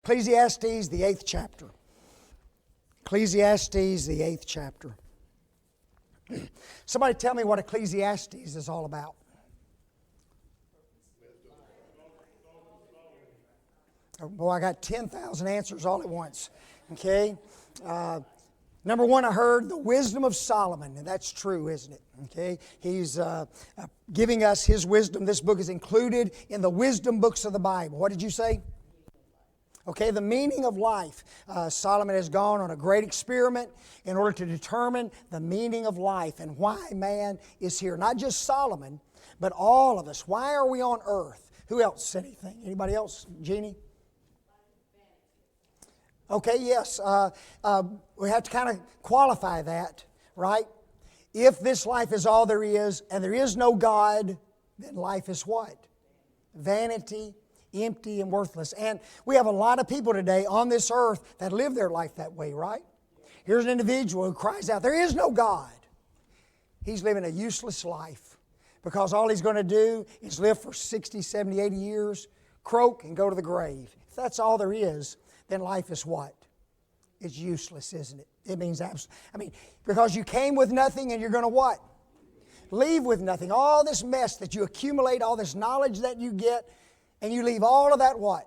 Ecclesiastes, the 8th chapter. Ecclesiastes, the 8th chapter. Somebody tell me what Ecclesiastes is all about. Oh, boy, I got 10,000 answers all at once. Okay? Number one, I heard the wisdom of Solomon, and that's true, isn't it? Okay? He's giving us his wisdom. This book is included in the wisdom books of the Bible. What did you say? Okay, the meaning of life. Solomon has gone on a great experiment in order to determine the meaning of life and why man is here. Not just Solomon, but all of us. Why are we on earth? Who else said anything? Anybody else? Jeannie? Okay, yes. We have to kind of qualify that, right? If this life is all there is and there is no God, then life is what? Vanity, empty, and worthless. And we have a lot of people today on this earth that live their life that way, right? Here's an individual who cries out, there is no God. He's living a useless life because all he's going to do is live for 60, 70, 80 years, croak, and go to the grave. If that's all there is, then life is what? It's useless, isn't it? It means absolutely. Because you came with nothing and you're going to what? Leave with nothing. All this mess that you accumulate, all this knowledge that you get, and you leave all of that what?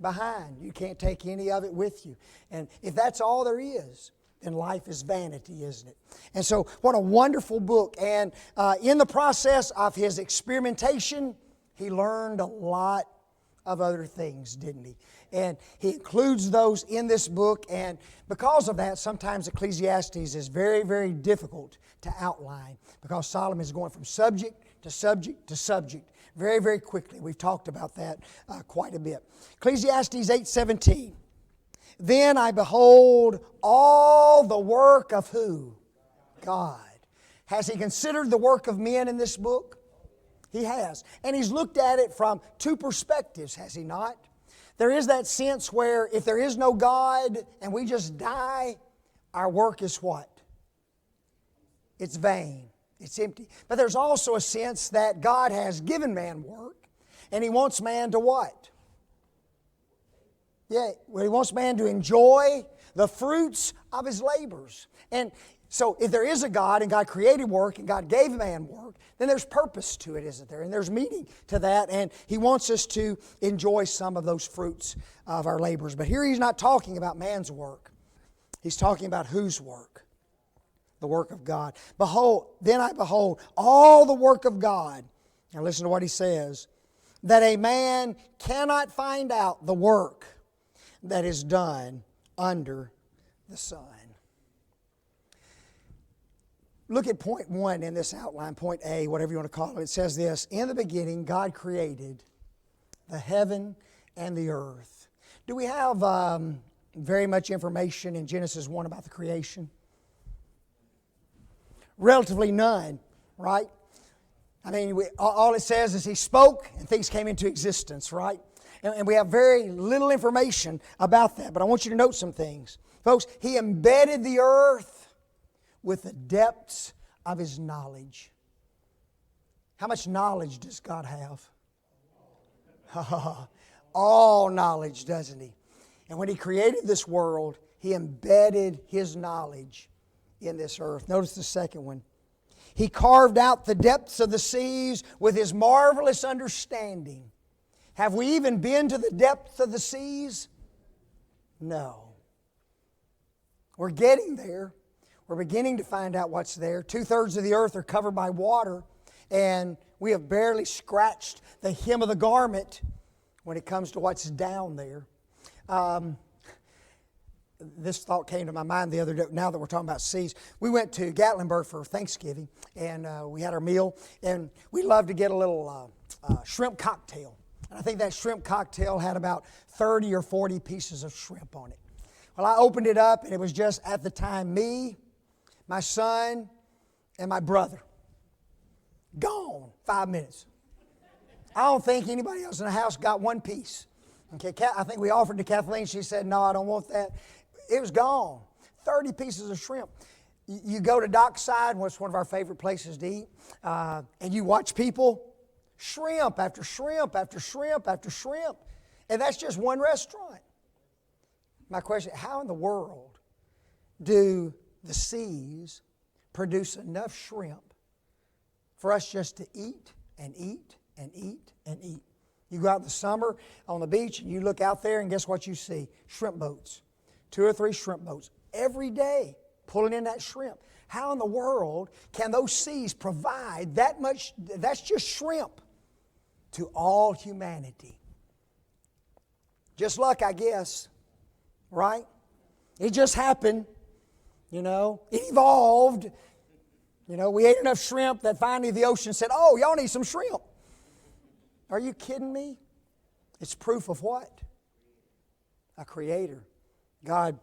Behind. You can't take any of it with you. And if that's all there is, then life is vanity, isn't it? And so, what a wonderful book. And in the process of his experimentation, he learned a lot of other things, didn't he? And he includes those in this book. And because of that, sometimes Ecclesiastes is very, very difficult to outline because Solomon is going from subject to subject to subject very, very quickly. We've talked about that quite a bit. Ecclesiastes 8:17. Then I behold all the work of who? God. Has he considered the work of men in this book? He has. And he's looked at it from two perspectives, has he not? There is that sense where if there is no God and we just die, our work is what? It's vain. It's empty. But there's also a sense that God has given man work and He wants man to what? Yeah, well, He wants man to enjoy the fruits of his labors. And so if there is a God and God created work and God gave man work, then there's purpose to it, isn't there? And there's meaning to that, and He wants us to enjoy some of those fruits of our labors. But here He's not talking about man's work. He's talking about whose work? The work of God. Behold, then I behold all the work of God. Now listen to what He says. That a man cannot find out the work that is done under the sun. Look at point 1 in this outline, point A, whatever you want to call it. It says this, in the beginning God created the heaven and the earth. Do we have very much information in Genesis 1 about the creation? Relatively none, right? All it says is He spoke and things came into existence, right? And we have very little information about that. But I want you to note some things. Folks, He embedded the earth with the depths of His knowledge. How much knowledge does God have? All knowledge, doesn't He? And when He created this world, He embedded His knowledge in this earth. Notice the second one. He carved out the depths of the seas with His marvelous understanding. Have we even been to the depths of the seas? No. We're getting there. We're beginning to find out what's there. 2/3 of the earth are covered by water, and we have barely scratched the hem of the garment when it comes to what's down there. This thought came to my mind the other day, now that we're talking about seas. We went to Gatlinburg for Thanksgiving, and we had our meal, and we love to get a little shrimp cocktail. And I think that shrimp cocktail had about 30 or 40 pieces of shrimp on it. Well, I opened it up, and it was just, at the time, me, my son, and my brother. Gone. 5 minutes. I don't think anybody else in the house got one piece. Okay, I think we offered to Kathleen. She said, no, I don't want that. It was gone. 30 pieces of shrimp. You go to Dockside, which is one of our favorite places to eat, and you watch people, shrimp after shrimp after shrimp after shrimp. And that's just one restaurant. My question, how in the world do the seas produce enough shrimp for us just to eat and eat and eat and eat? You go out in the summer on the beach and you look out there and guess what you see? Shrimp boats. 2 or 3 shrimp boats every day pulling in that shrimp. How in the world can those seas provide that much, that's just shrimp, to all humanity? Just luck, I guess, right? It just happened, It evolved. We ate enough shrimp that finally the ocean said, oh, y'all need some shrimp. Are you kidding me? It's proof of what? A creator. God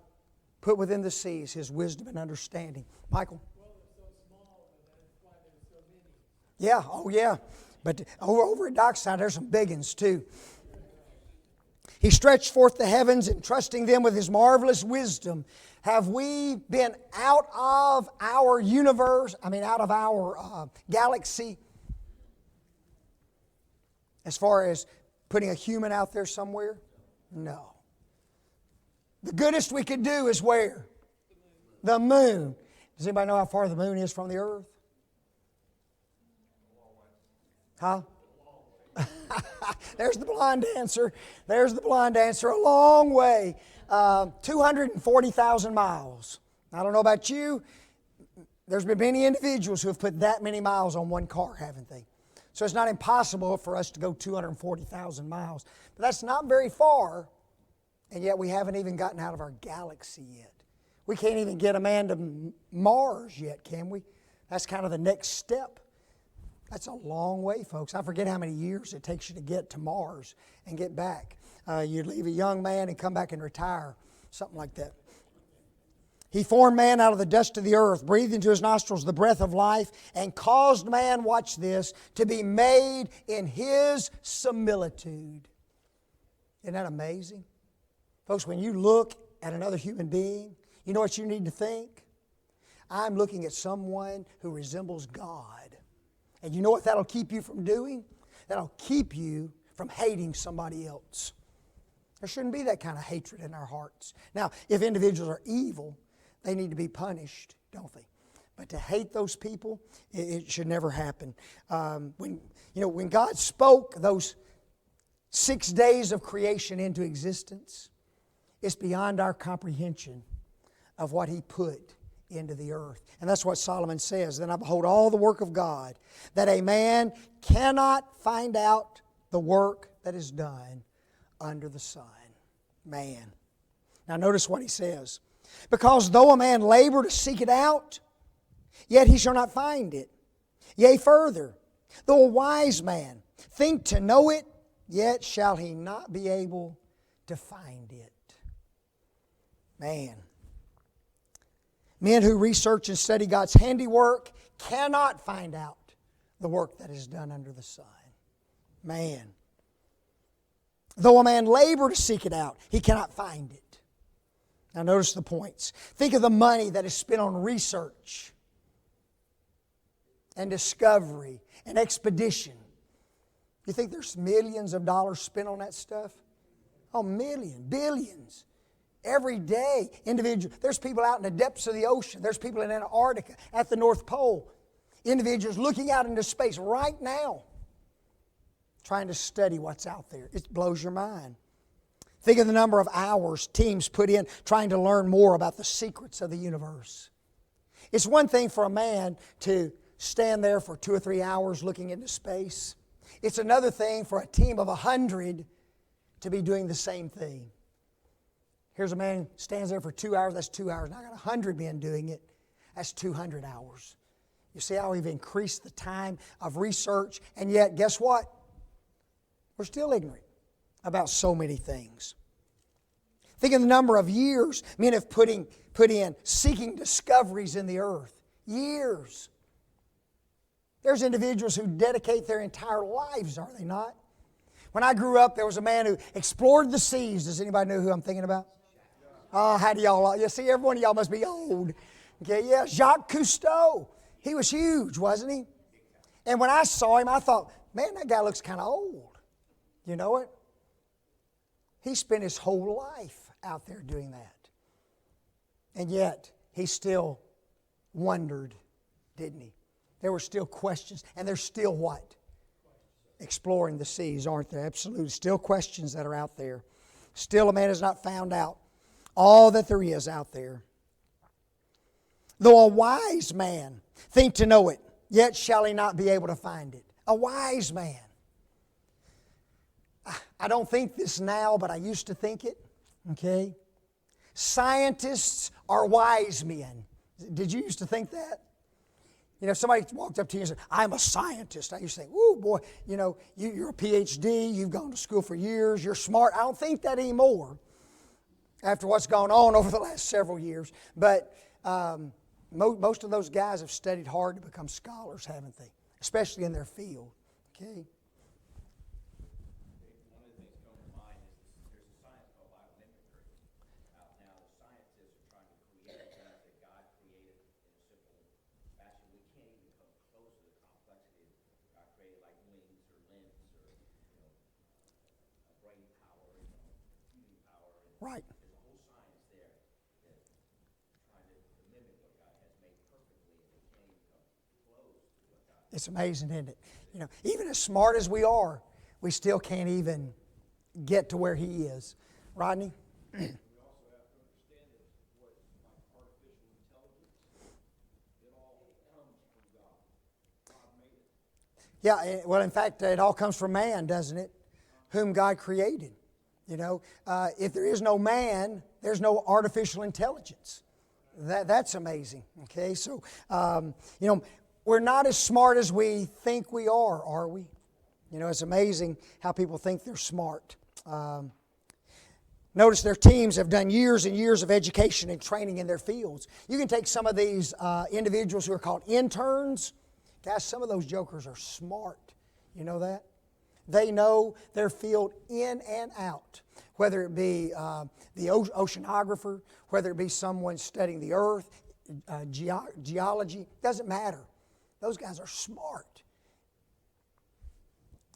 put within the seas His wisdom and understanding. Michael? Well, they're so small, and that's why there's so many. Yeah, oh yeah. But over at Dockside, there's some big ones too. He stretched forth the heavens, entrusting them with His marvelous wisdom. Have we been out of our universe, out of our galaxy, as far as putting a human out there somewhere? No. The goodest we could do is where? The moon. Does anybody know how far the moon is from the earth? Huh? There's the blind answer. There's the blind answer. A long way. 240,000 miles. I don't know about you. There's been many individuals who have put that many miles on one car, haven't they? So it's not impossible for us to go 240,000 miles. But that's not very far, and yet we haven't even gotten out of our galaxy yet. We can't even get a man to Mars yet, can we? That's kind of the next step. That's a long way, folks. I forget how many years it takes you to get to Mars and get back. You leave a young man and come back and retire, something like that. He formed man out of the dust of the earth, breathed into his nostrils the breath of life, and caused man, watch this, to be made in His similitude. Isn't that amazing? Folks, when you look at another human being, you know what you need to think? I'm looking at someone who resembles God. And you know what that'll keep you from doing? That'll keep you from hating somebody else. There shouldn't be that kind of hatred in our hearts. Now, if individuals are evil, they need to be punished, don't they? But to hate those people, it should never happen. When God spoke those 6 days of creation into existence, it's beyond our comprehension of what He put into the earth. And that's what Solomon says. Then I behold all the work of God, that a man cannot find out the work that is done under the sun. Man. Now notice what he says. Because though a man labor to seek it out, yet he shall not find it. Yea, further, though a wise man think to know it, yet shall he not be able to find it. Man. Men who research and study God's handiwork cannot find out the work that is done under the sun. Man. Though a man labor to seek it out, he cannot find it. Now notice the points. Think of the money that is spent on research and discovery and expedition. You think there's millions of dollars spent on that stuff? Oh, millions, billions. Every day, there's people out in the depths of the ocean. There's people in Antarctica, at the North Pole. Individuals looking out into space right now, trying to study what's out there. It blows your mind. Think of the number of hours teams put in trying to learn more about the secrets of the universe. It's one thing for a man to stand there for 2 or 3 hours looking into space. It's another thing for a team of 100 to be doing the same thing. Here's a man stands there for 2 hours, that's 2 hours. Now I got 100 men doing it, that's 200 hours. You see how we've increased the time of research, and yet, guess what? We're still ignorant about so many things. Think of the number of years men have put in seeking discoveries in the earth. Years. There's individuals who dedicate their entire lives, are they not? When I grew up, there was a man who explored the seas. Does anybody know who I'm thinking about? Oh, how do y'all? You see, every one of y'all must be old. Okay, yeah, Jacques Cousteau. He was huge, wasn't he? And when I saw him, I thought, man, that guy looks kind of old. You know it? He spent his whole life out there doing that. And yet, he still wondered, didn't he? There were still questions. And there's still what? Exploring the seas, aren't there? Absolutely. Still questions that are out there. Still a man has not found out all that there is out there. Though a wise man think to know it, yet shall he not be able to find it. A wise man. I don't think this now, but I used to think it. Okay? Scientists are wise men. Did you used to think that? You know, somebody walked up to you and said, I'm a scientist. I used to think, ooh, boy, you know, you're a PhD, you've gone to school for years, you're smart. I don't think that anymore after what's gone on over the last several years. But most of those guys have studied hard to become scholars, haven't they? Especially in their field. Okay? One of the things that comes to mind is there's a science called biomimicry. Out now, the scientists are trying to create things that God created in a simple fashion. We can't even come close to the complexity of God created, like wings or limbs or a brain power, computing power. Right. There's a whole science there that trying to mimic what God has made perfectly, and we can't even come close to what God. It's amazing, isn't it? You know, even as smart as we are, we still can't even get to where he is. Rodney? We also have to understand that what like artificial intelligence, it all comes from God. God made it. Yeah, well, in fact, it all comes from man, doesn't it? Whom God created. You know, if there is no man, there's no artificial intelligence. That's amazing. Okay, so, you know, we're not as smart as we think we are we? You know, it's amazing how people think they're smart. Notice their teams have done years and years of education and training in their fields. You can take some of these individuals who are called interns. Guys, some of those jokers are smart. You know that? They know their field in and out. Whether it be the oceanographer, whether it be someone studying the earth, geology, doesn't matter. Those guys are smart.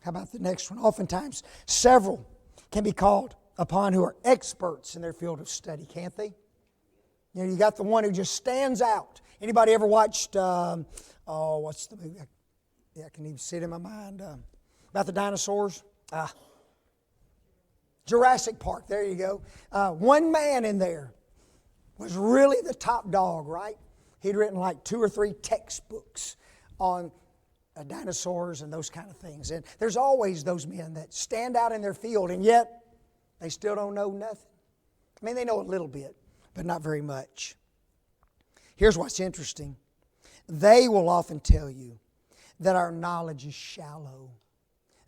How about the next one? Oftentimes, several can be called upon who are experts in their field of study, can't they? You know, you got the one who just stands out. Anybody ever watched, what's the movie? I can even see it in my mind. About the dinosaurs? Jurassic Park, there you go. One man in there was really the top dog, right? He'd written like 2 or 3 textbooks on dinosaurs and those kind of things. And there's always those men that stand out in their field, and yet they still don't know nothing. I mean, they know a little bit, but not very much. Here's what's interesting. They will often tell you that our knowledge is shallow.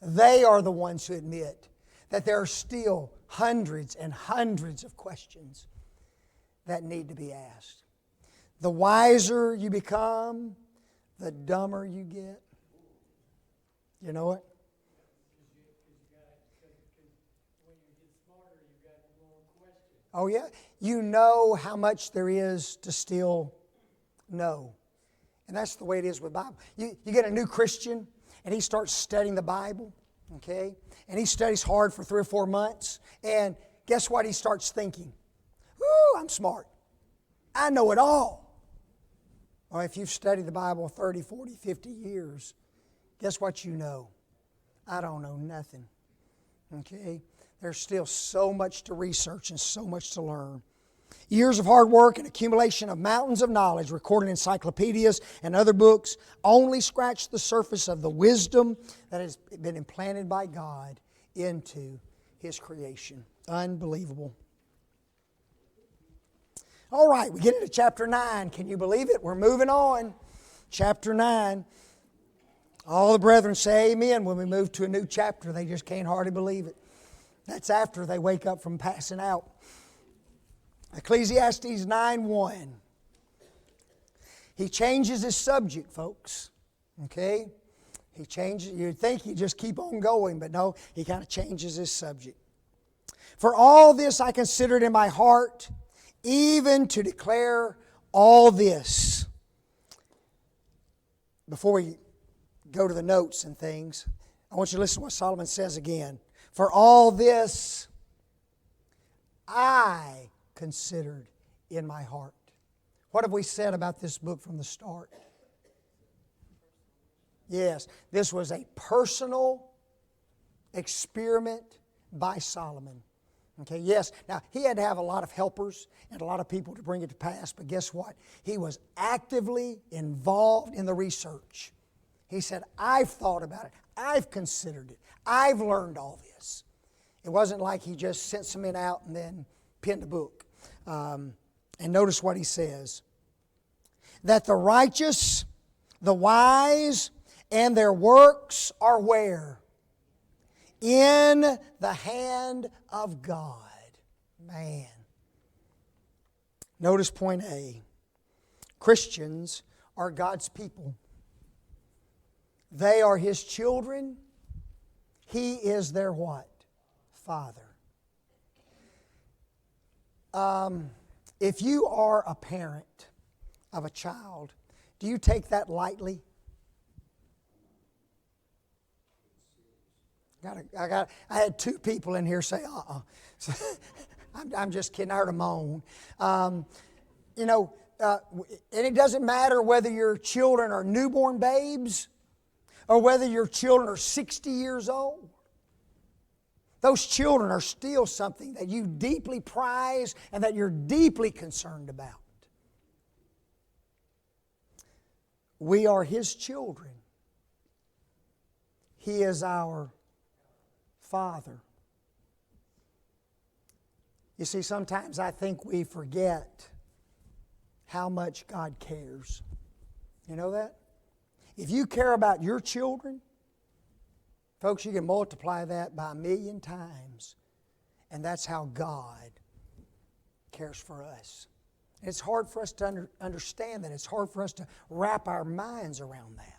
They are the ones who admit that there are still hundreds and hundreds of questions that need to be asked. The wiser you become, the dumber you get. You know it? When you get smarter, you got more questions. Oh yeah? You know how much there is to still know. And that's the way it is with the Bible. You get a new Christian and he starts studying the Bible, okay? And he studies hard for 3 or 4 months. And guess what he starts thinking? Woo, I'm smart. I know it all. Or if you've studied the Bible 30, 40, 50 years, guess what you know? I don't know nothing. Okay? There's still so much to research and so much to learn. Years of hard work and accumulation of mountains of knowledge recorded in encyclopedias and other books only scratch the surface of the wisdom that has been implanted by God into His creation. Unbelievable. All right, we get into chapter 9. Can you believe it? We're moving on. Chapter 9. All the brethren say amen when we move to a new chapter. They just can't hardly believe it. That's after they wake up from passing out. Ecclesiastes 9:1. He changes his subject, folks. Okay? He changes. You'd think he'd just keep on going, but no, he kind of changes his subject. For all this I considered in my heart, even to declare all this. Before we go to the notes and things, I want you to listen to what Solomon says again. For all this I considered in my heart. What have we said about this book from the start? Yes, this was a personal experiment by Solomon. Okay, yes. Now, he had to have a lot of helpers and a lot of people to bring it to pass, but guess what? He was actively involved in the research. He said, I've thought about it. I've considered it. I've learned all this. It wasn't like he just sent some men out and then penned a book. And notice what he says. That the righteous, the wise, and their works are where? In the hand of God. Man. Notice point A. Christians are God's people. They are His children. He is their what? Father. If you are a parent of a child, do you take that lightly? I had two people in here say, I'm just kidding. I heard a moan. And it doesn't matter whether your children are newborn babes or whether your children are 60 years old. Those children are still something that you deeply prize and that you're deeply concerned about. We are His children. He is our Father. You see, sometimes I think we forget how much God cares. You know that? If you care about your children, folks, you can multiply that by 1,000,000 times. And that's how God cares for us. And it's hard for us to understand that. It's hard for us to wrap our minds around that.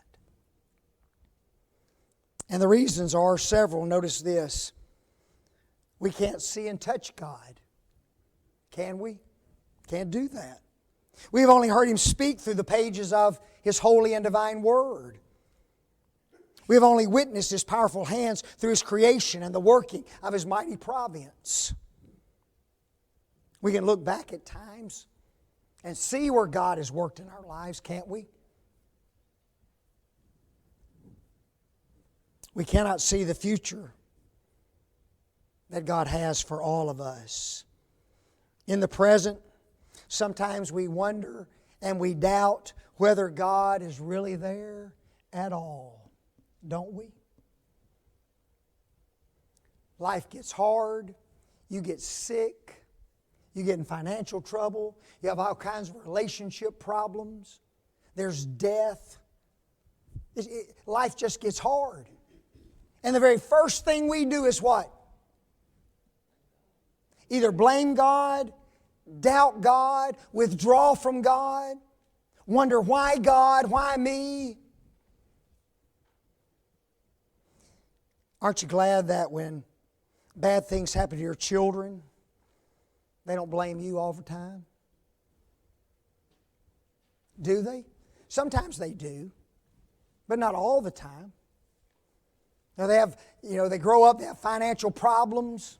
And the reasons are several. Notice this. We can't see and touch God. Can we? Can't do that. We've only heard Him speak through the pages of His holy and divine Word. We've only witnessed His powerful hands through His creation and the working of His mighty providence. We can look back at times and see where God has worked in our lives, can't we? We cannot see the future that God has for all of us. In the present, sometimes we wonder and we doubt whether God is really there at all, don't we? Life gets hard, you get sick, you get in financial trouble, you have all kinds of relationship problems, there's death. Life just gets hard. And the very first thing we do is what? Either blame God, doubt God, withdraw from God, wonder why God, why me? Aren't you glad that when bad things happen to your children, they don't blame you all the time? Do they? Sometimes they do, but not all the time. Now they grow up, they have financial problems,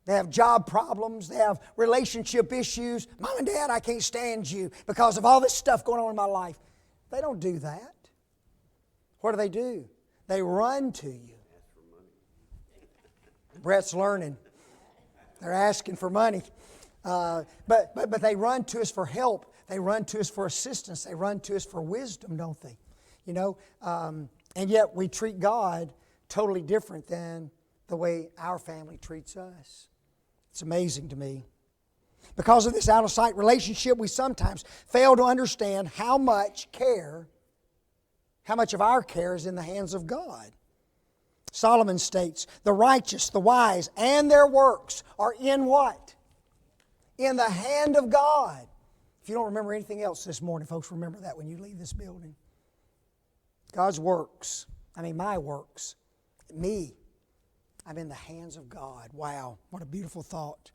they have job problems, they have relationship issues. Mom and Dad, I can't stand you because of all this stuff going on in my life. They don't do that. What do? They run to you. Brett's learning. They're asking for money. But they run to us for help. They run to us for assistance. They run to us for wisdom, don't they? And yet we treat God totally different than the way our family treats us. It's amazing to me. Because of this out-of-sight relationship, we sometimes fail to understand how much of our care is in the hands of God. Solomon states, the righteous, the wise, and their works are in what? In the hand of God. If you don't remember anything else this morning, folks, remember that when you leave this building. God's works, my works, me, I'm in the hands of God. Wow, what a beautiful thought.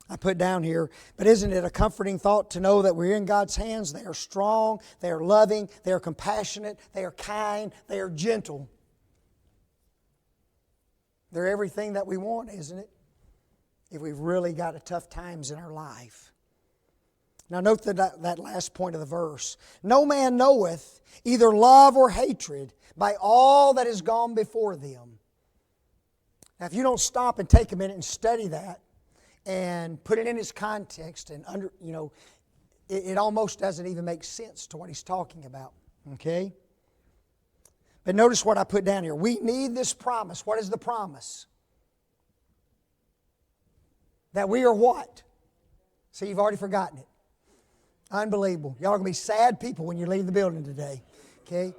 I put down here, but isn't it a comforting thought to know that we're in God's hands? They are strong, they are loving, they are compassionate, they are kind, they are gentle. They're everything that we want, isn't it? if we've really got a tough times in our life. Now note that last point of the verse. No man knoweth either love or hatred by all that is gone before them. Now if you don't stop and take a minute and study that and put it in its context and it almost doesn't even make sense to what he's talking about. Okay? But notice what I put down here. We need this promise. What is the promise? That we are what? See, you've already forgotten it. Unbelievable. Y'all are going to be sad people when you leave the building today. Okay?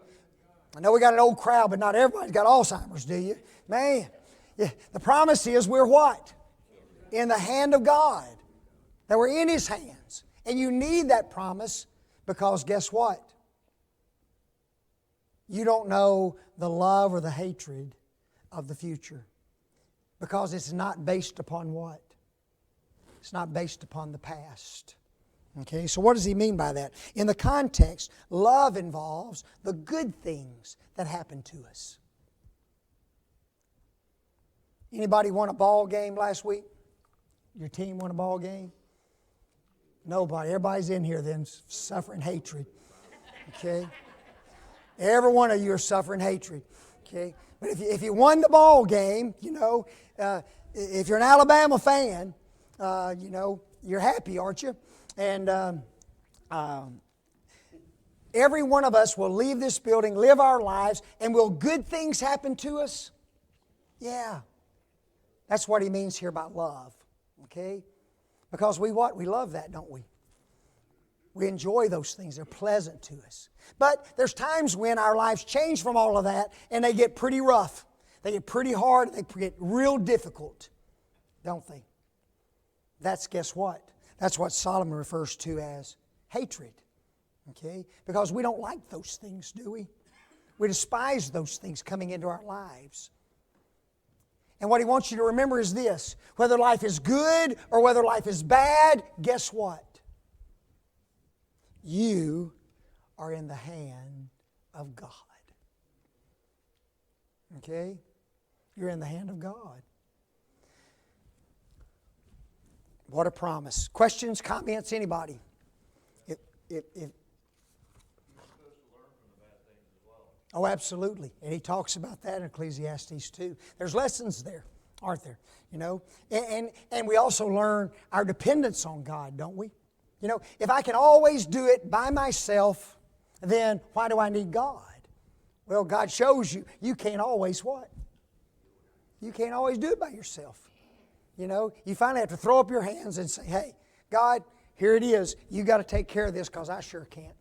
I know we got an old crowd, but not everybody's got Alzheimer's, do you? Man, yeah, the promise is we're what? In the hand of God. That we're in His hands. And you need that promise because guess what? You don't know the love or the hatred of the future. Because it's not based upon what? It's not based upon the past. Okay, so what does he mean by that? In the context, love involves the good things that happen to us. Anybody won a ball game last week? Your team won a ball game? Nobody. Everybody's in here then suffering hatred. Okay? Every one of you are suffering hatred. Okay? But if you won the ball game, if you're an Alabama fan, you're happy, aren't you? And every one of us will leave this building, live our lives, and will good things happen to us? Yeah. That's what he means here about love. Okay? Because we love that, don't we? We enjoy those things. They're pleasant to us. But there's times when our lives change from all of that and they get pretty rough. They get pretty hard. They get real difficult. Don't they? That's, guess what? That's what Solomon refers to as hatred. Okay? Because we don't like those things, do we? We despise those things coming into our lives. And what he wants you to remember is this. Whether life is good or whether life is bad, guess what? You are in the hand of God. Okay? You're in the hand of God. What a promise. Questions, comments, anybody? Oh, absolutely. And he talks about that in Ecclesiastes 2. There's lessons there, aren't there? And we also learn our dependence on God, don't we? If I can always do it by myself, then why do I need God? Well, God shows you can't always what? You can't always do it by yourself. You finally have to throw up your hands and say, hey, God, here it is. You got to take care of this because I sure can't.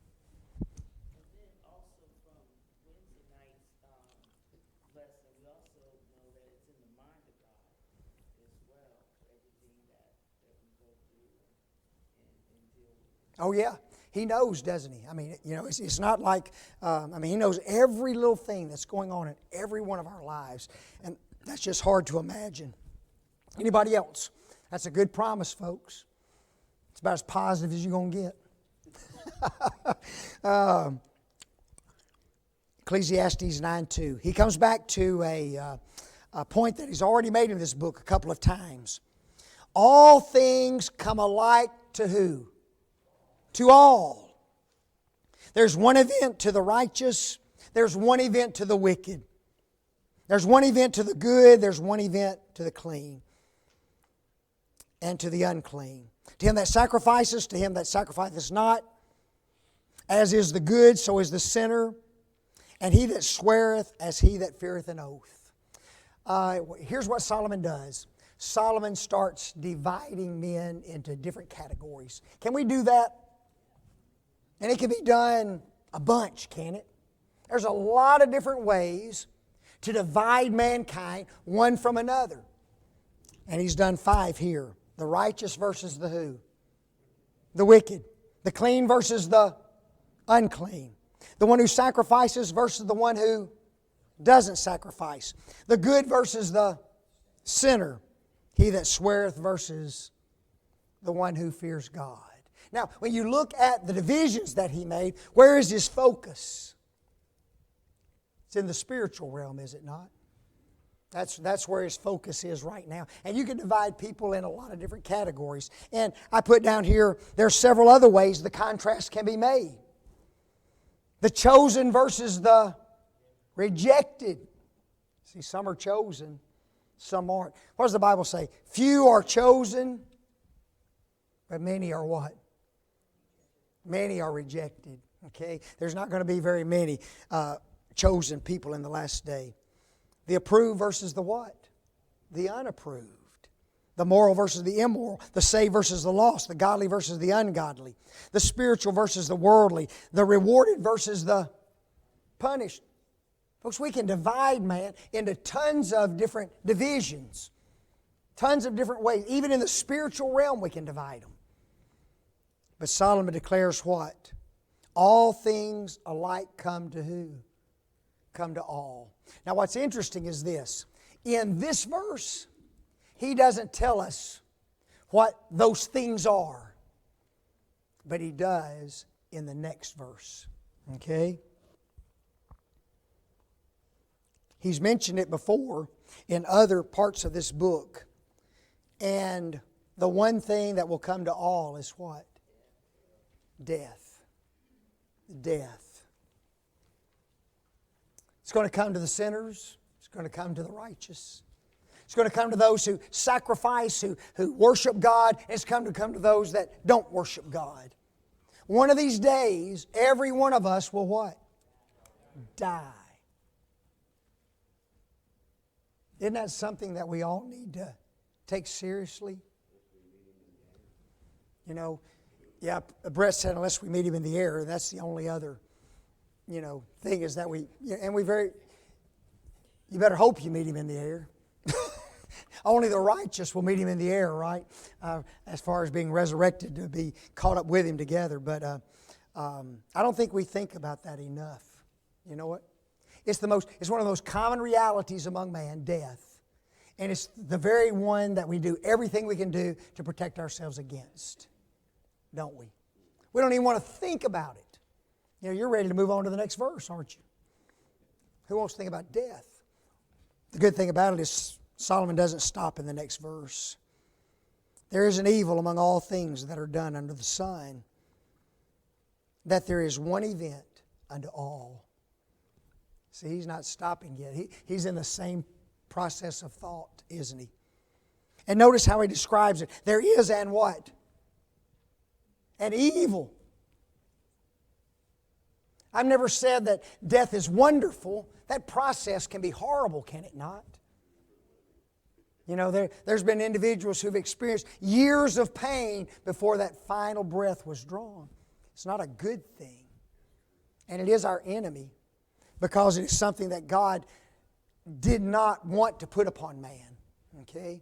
Oh, yeah. He knows, doesn't he? I mean, it's not like, he knows every little thing that's going on in every one of our lives. And that's just hard to imagine. Anybody else? That's a good promise, folks. It's about as positive as you're going to get. Ecclesiastes 9:2. He comes back to a point that he's already made in this book a couple of times. All things come alike to who? To all. There's one event to the righteous. There's one event to the wicked. There's one event to the good. There's one event to the clean. And to the unclean. To him that sacrifices, to him that sacrificeth not. As is the good, so is the sinner. And he that sweareth, as he that feareth an oath. Here's what Solomon does. Solomon starts dividing men into different categories. Can we do that? And it can be done a bunch, can it? There's a lot of different ways to divide mankind one from another. And he's done 5 here. The righteous versus the who? The wicked. The clean versus the unclean. The one who sacrifices versus the one who doesn't sacrifice. The good versus the sinner. He that sweareth versus the one who fears God. Now, when you look at the divisions that he made, where is his focus? It's in the spiritual realm, is it not? That's where his focus is right now. And you can divide people in a lot of different categories. And I put down here, there are several other ways the contrast can be made. The chosen versus the rejected. See, some are chosen, some aren't. What does the Bible say? Few are chosen, but many are what? Many are rejected. Okay? There's not going to be very many chosen people in the last day. The approved versus the what? The unapproved. The moral versus the immoral. The saved versus the lost. The godly versus the ungodly. The spiritual versus the worldly. The rewarded versus the punished. Folks, we can divide man into tons of different divisions. Tons of different ways. Even in the spiritual realm we can divide them. But Solomon declares what? All things alike come to who? Come to all. Now what's interesting is this. In this verse, he doesn't tell us what those things are. But he does in the next verse. Okay? He's mentioned it before in other parts of this book. And the one thing that will come to all is what? Death. Death. It's going to come to the sinners. It's going to come to the righteous. It's going to come to those who sacrifice, who worship God. And it's come to those that don't worship God. One of these days, every one of us will what? Die. Isn't that something that we all need to take seriously? You know, yeah, Brett said unless we meet Him in the air, that's the only other, thing is that you better hope you meet Him in the air. Only the righteous will meet Him in the air, right? As far as being resurrected to be caught up with Him together. But I don't think we think about that enough. You know what? It's one of the most common realities among man, death. And it's the very one that we do everything we can do to protect ourselves against. Don't we? We don't even want to think about it. You're ready to move on to the next verse, aren't you? Who wants to think about death? The good thing about it is Solomon doesn't stop in the next verse. There is an evil among all things that are done under the sun, that there is one event unto all. See, he's not stopping yet. He's in the same process of thought, isn't he? And notice how he describes it. There is an what? An evil. I've never said that death is wonderful. That process can be horrible, can it not? There's been individuals who've experienced years of pain before that final breath was drawn. It's not a good thing. And it is our enemy because it is something that God did not want to put upon man. Okay?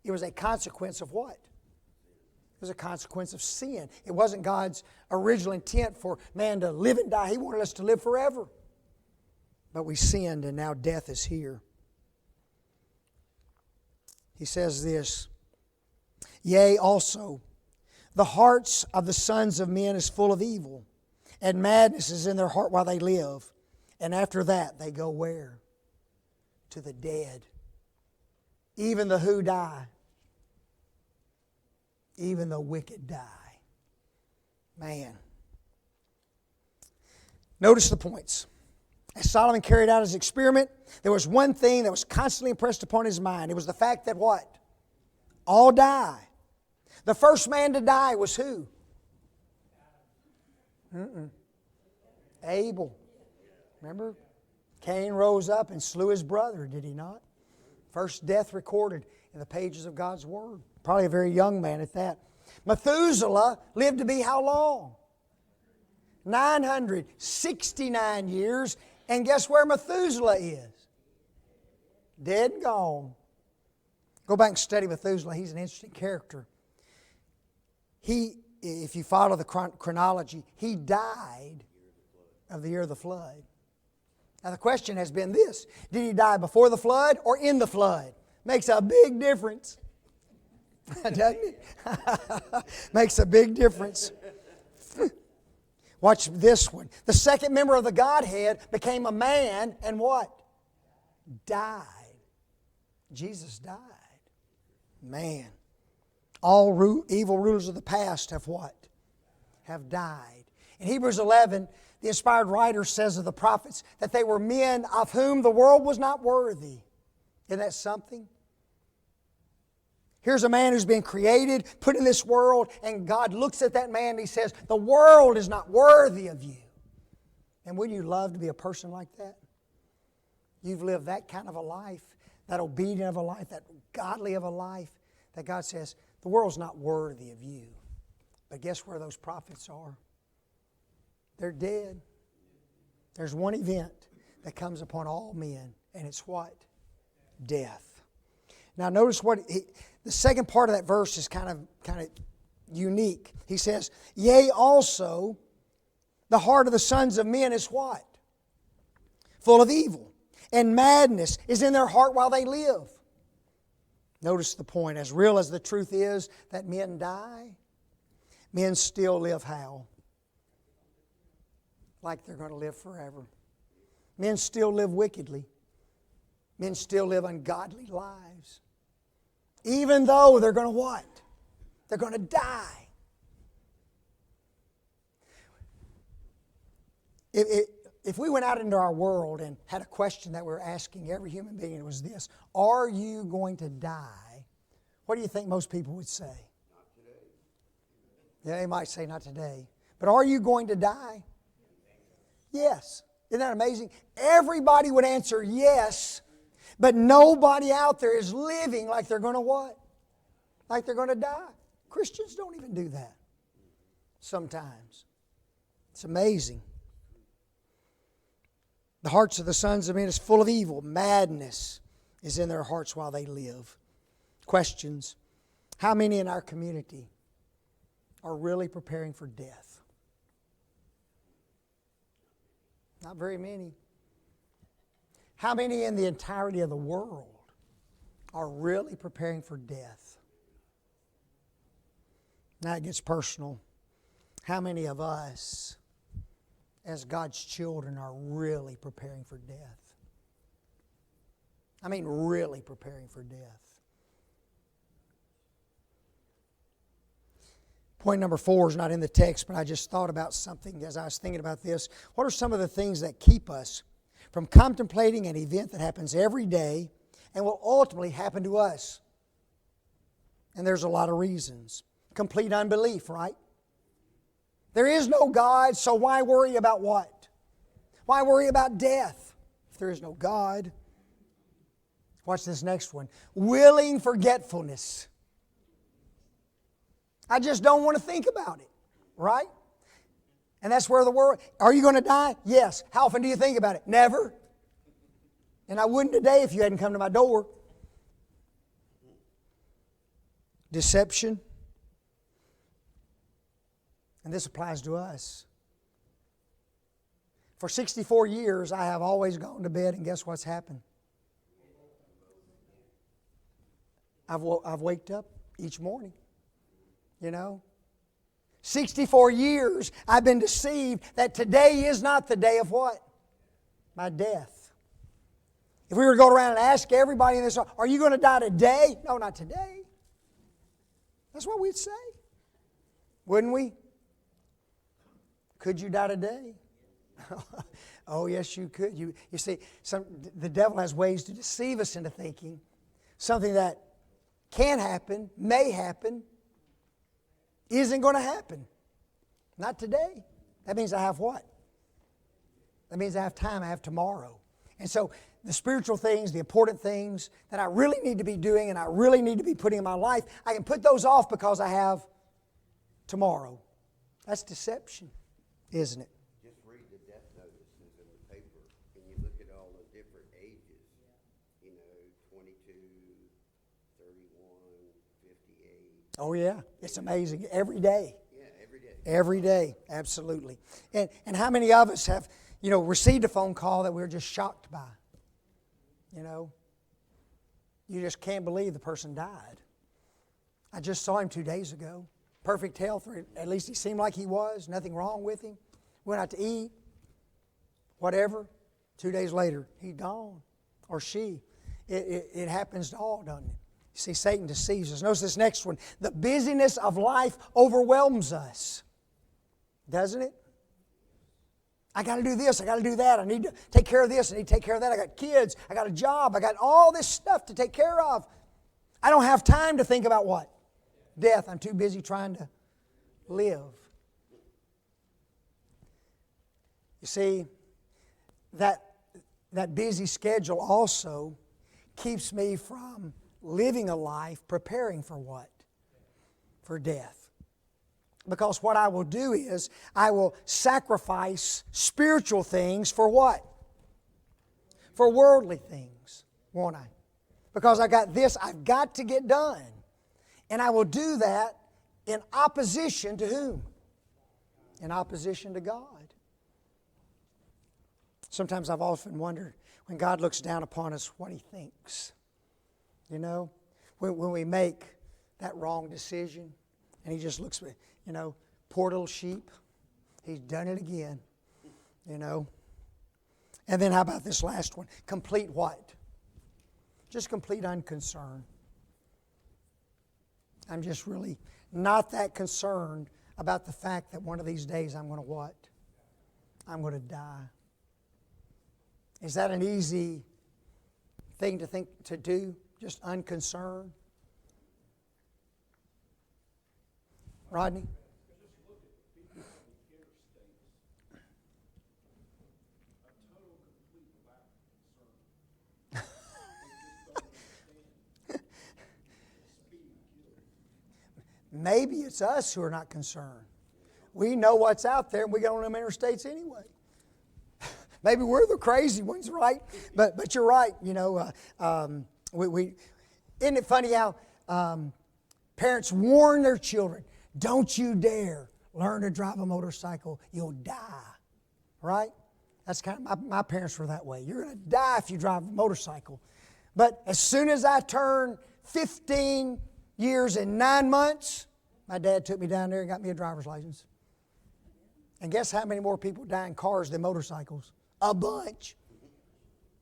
It was a consequence of what? It was a consequence of sin. It wasn't God's original intent for man to live and die. He wanted us to live forever. But we sinned and now death is here. He says this, yea, also, the hearts of the sons of men is full of evil, and madness is in their heart while they live. And after that, they go where? To the dead. Even the who die. Even the wicked die. Man. Notice the points. As Solomon carried out his experiment, there was one thing that was constantly impressed upon his mind. It was the fact that what? All die. The first man to die was who? Abel. Remember? Cain rose up and slew his brother, did he not? First death recorded in the pages of God's Word. Probably a very young man at that. Methuselah lived to be how long? 969 years. And guess where Methuselah is? Dead and gone. Go back and study Methuselah. He's an interesting character. If you follow the chronology, he died of the year of the flood. Now the question has been this. Did he die before the flood or in the flood? Makes a big difference. Doesn't it? Makes a big difference. Watch this one. The second member of the Godhead became a man and what? Died. Jesus died. Man. All evil rulers of the past have what? Have died. In Hebrews 11, the inspired writer says of the prophets that they were men of whom the world was not worthy. Isn't that something? Here's a man who's been created, put in this world, and God looks at that man and He says, the world is not worthy of you. And wouldn't you love to be a person like that? You've lived that kind of a life, that obedient of a life, that godly of a life, that God says, the world's not worthy of you. But guess where those prophets are? They're dead. There's one event that comes upon all men, and it's what? Death. Now notice the second part of that verse is kind of unique. He says, yea, also, the heart of the sons of men is what? Full of evil. And madness is in their heart while they live. Notice the point. As real as the truth is that men die, men still live how? Like they're going to live forever. Men still live wickedly. Men still live ungodly lives. Even though they're going to what? They're going to die. If we went out into our world and had a question that we're asking every human being, it was this: are you going to die? What do you think most people would say? Not today. Yeah, they might say not today. But are you going to die? Yes. Isn't that amazing? Everybody would answer yes, but nobody out there is living like they're going to what? Like they're going to die. Christians don't even do that sometimes. It's amazing. The hearts of the sons of men is full of evil. Madness is in their hearts while they live. Questions. How many in our community are really preparing for death? Not very many. How many in the entirety of the world are really preparing for death? Now it gets personal. How many of us, as God's children, are really preparing for death? I mean, really preparing for death. Point number 4 is not in the text, but I just thought about something as I was thinking about this. What are some of the things that keep us from contemplating an event that happens every day and will ultimately happen to us? And there's a lot of reasons. Complete unbelief, right? There is no God, so why worry about what? Why worry about death if there is no God? Watch this next one. Willing forgetfulness. I just don't want to think about it, right? And that's where the world... Are you going to die? Yes. How often do you think about it? Never. And I wouldn't today if you hadn't come to my door. Deception. And this applies to us. For 64 years, I have always gone to bed, and guess what's happened? I've waked up each morning. You know? 64 years I've been deceived that today is not the day of what? My death. If we were to go around and ask everybody in this, are you going to die today? No, not today. That's what we'd say. Wouldn't we? Could you die today? Oh, yes, you could. You see, the devil has ways to deceive us into thinking something that can happen, may happen, isn't going to happen. Not today. That means I have what? That means I have time, I have tomorrow. And so the spiritual things, the important things that I really need to be doing and I really need to be putting in my life, I can put those off because I have tomorrow. That's deception, isn't it? Just read the death notices in the paper and you look at all the different ages, 22, 31, 58. Oh yeah, it's amazing. Every day. Yeah, every day. Every day, absolutely. And how many of us have, received a phone call that we were just shocked by? You just can't believe the person died. I just saw him 2 days ago. Perfect health, or at least he seemed like he was. Nothing wrong with him. Went out to eat, whatever. 2 days later, he's gone. Or she. It happens to all, doesn't it? You see, Satan deceives us. Notice this next one. The busyness of life overwhelms us. Doesn't it? I got to do this. I got to do that. I need to take care of this. I need to take care of that. I got kids. I got a job. I got all this stuff to take care of. I don't have time to think about what? Death. I'm too busy trying to live. You see, that busy schedule also keeps me from living a life preparing for what? For death. Because what I will do is I will sacrifice spiritual things for what? For worldly things, won't I? Because I got this I've got to get done. And I will do that in opposition to whom? In opposition to God. Sometimes I've often wondered when God looks down upon us what He thinks. You know, when we make that wrong decision and He just looks, you know, poor little sheep, he's done it again, you know. And then how about this last one? Complete what? Just complete unconcern. I'm just really not that concerned about the fact that one of these days I'm going to what? I'm going to die. Is that an easy thing to do? Just unconcerned? Rodney? Just look at people on the interstates. A total, complete lack of concern. They just don't understand the speed of killing. Maybe it's us who are not concerned. We know what's out there and we get on them interstates anyway. Maybe we're the crazy ones, right? But you're right. You know, isn't it funny how parents warn their children, don't you dare learn to drive a motorcycle, you'll die, right? That's kind of, my parents were that way. You're going to die if you drive a motorcycle. But as soon as I turned 15 years and 9 months, my dad took me down there and got me a driver's license. And guess how many more people die in cars than motorcycles? A bunch.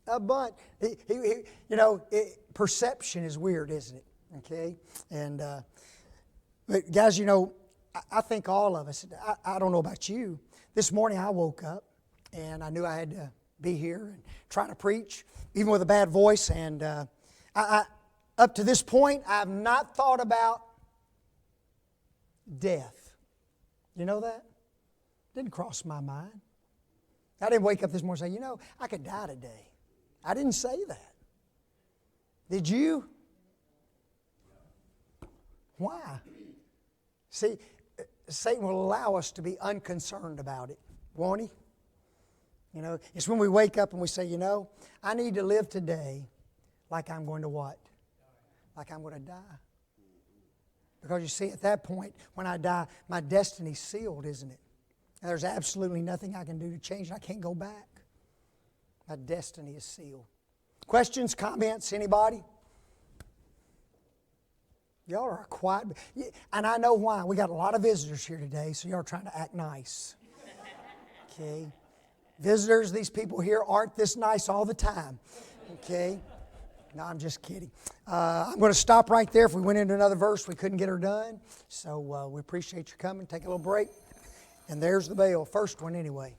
A bunch. You know, perception is weird, isn't it? Okay? And, but guys, you know, I think all of us, I don't know about you, this morning I woke up and I knew I had to be here and try to preach, even with a bad voice. And up to this point, I've not thought about death. You know that? Didn't cross my mind. I didn't wake up this morning and say, you know, I could die today. I didn't say that. Did you? Why? See, Satan will allow us to be unconcerned about it, won't he? You know, it's when we wake up and we say, you know, I need to live today like I'm going to what? Like I'm going to die. Because you see, at that point, when I die, my destiny's sealed, isn't it? And there's absolutely nothing I can do to change it. I can't go back. My destiny is sealed. Questions, comments, anybody? Y'all are quiet. And I know why. We got a lot of visitors here today, so y'all are trying to act nice. Okay? Visitors, these people here aren't this nice all the time. Okay? No, I'm just kidding. I'm going to stop right there. If we went into another verse, we couldn't get her done. So we appreciate you coming. Take a little break. And there's the bell. First one anyway.